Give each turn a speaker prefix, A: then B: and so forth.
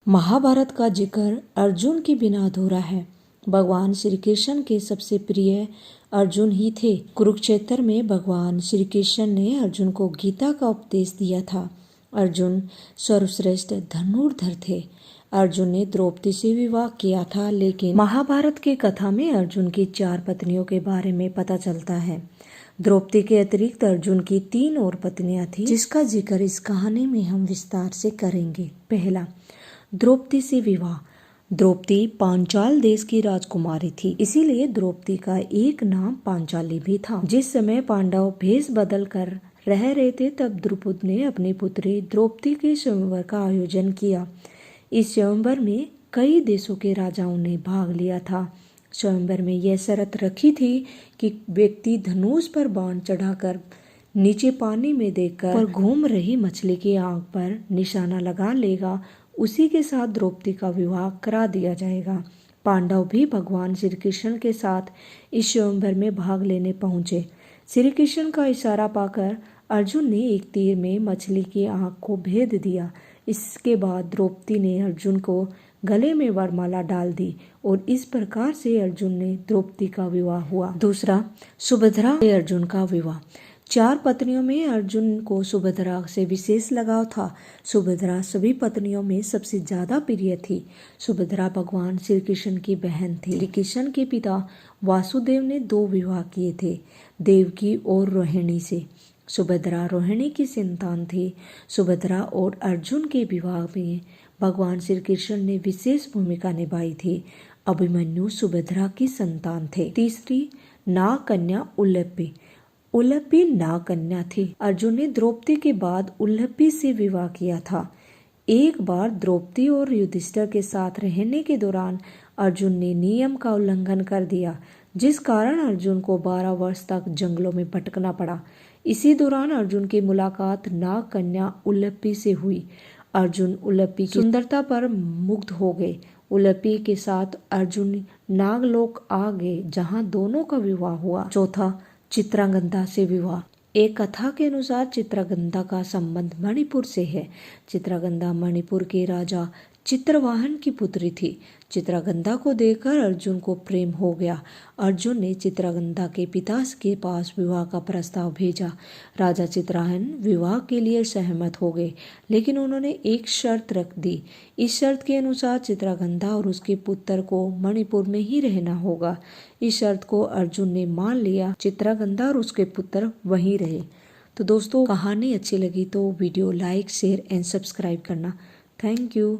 A: महाभारत का जिक्र अर्जुन के बिना अधूरा है। भगवान श्री कृष्ण के सबसे प्रिय अर्जुन ही थे। कुरुक्षेत्र में भगवान श्री कृष्ण ने अर्जुन को गीता का उपदेश दिया था। अर्जुन सर्वश्रेष्ठ धनुर्धर थे। अर्जुन ने द्रौपदी से विवाह किया था, लेकिन महाभारत की कथा में अर्जुन की 4 पत्नियों के बारे में पता चलता है। द्रौपदी के अतिरिक्त अर्जुन की 3 और पत्नियां थी, जिसका जिक्र इस कहानी में हम विस्तार से करेंगे। पहला, द्रौपदी से विवाह। द्रौपदी पांचाल देश की राजकुमारी थी, इसीलिए द्रौपदी का एक नाम पांचाली भी था। जिस समय पांडव भेष बदल कर रह रहे थे, तब द्रुपद ने अपनी पुत्री द्रौपदी के स्वयंवर का आयोजन किया। इस स्वयंवर में कई देशों के राजाओं ने भाग लिया था। स्वयंवर में यह शर्त रखी थी कि व्यक्ति धनुष पर बाण चढ़ाकर नीचे पानी में देखकर घूम रही मछली की आंख पर निशाना लगा लेगा, उसी के साथ द्रौपदी का विवाह करा दिया जाएगा। पांडव भी भगवान श्री कृष्ण के साथ इस स्वयंवर में भाग लेने पहुंचे। श्री कृष्ण का इशारा पाकर अर्जुन ने एक तीर में मछली की आंख को भेद दिया। इसके बाद द्रौपदी ने अर्जुन को गले में वरमाला डाल दी और इस प्रकार से अर्जुन ने द्रौपदी का विवाह हुआ। दूसरा, सुभद्रा से अर्जुन का विवाह। 4 पत्नियों में अर्जुन को सुभद्रा से विशेष लगाव था। सुभद्रा सभी पत्नियों में सबसे ज्यादा प्रिय थी। सुभद्रा भगवान श्री कृष्ण की बहन थी। श्री कृष्ण के पिता वासुदेव ने 2 विवाह किए थे, देवकी और रोहिणी से। सुभद्रा रोहिणी की संतान थी। सुभद्रा और अर्जुन के विवाह में भगवान श्री कृष्ण ने विशेष भूमिका निभाई थी। अभिमन्यु सुभद्रा की संतान थे। तीसरी, नाग कन्या उल्लपी। उल्लपी नाग कन्या थी। अर्जुन ने द्रौपदी के बाद उल्लपी से विवाह किया था। एक बार द्रौपदी और युधिष्ठिर के साथ रहने के दौरान अर्जुन ने नियम का उल्लंघन कर दिया, जिस कारण अर्जुन को 12 वर्ष तक जंगलों में भटकना पड़ा। इसी दौरान अर्जुन की मुलाकात नाग कन्या उल्लपी से हुई। अर्जुन उल्लपी की सुंदरता पर मुग्ध हो गए। उल्लपी के साथ अर्जुन नागलोक आ गए, जहां दोनों का विवाह हुआ। चौथा, चित्रांगदा से विवाह। एक कथा के अनुसार चित्रांगदा का संबंध मणिपुर से है। चित्रांगदा मणिपुर के राजा चित्रवाहन की पुत्री थी। चित्रांगदा को देखकर अर्जुन को प्रेम हो गया। अर्जुन ने चित्रांगदा के पिता के पास विवाह का प्रस्ताव भेजा। राजा चित्रवाहन विवाह के लिए सहमत हो गए, लेकिन उन्होंने एक शर्त रख दी। इस शर्त के अनुसार चित्रांगदा और उसके पुत्र को मणिपुर में ही रहना होगा। इस शर्त को अर्जुन ने मान लिया। चित्रांगदा और उसके पुत्र वहीं रहे। तो दोस्तों, कहानी अच्छी लगी तो video like, share and subscribe करना। Thank you.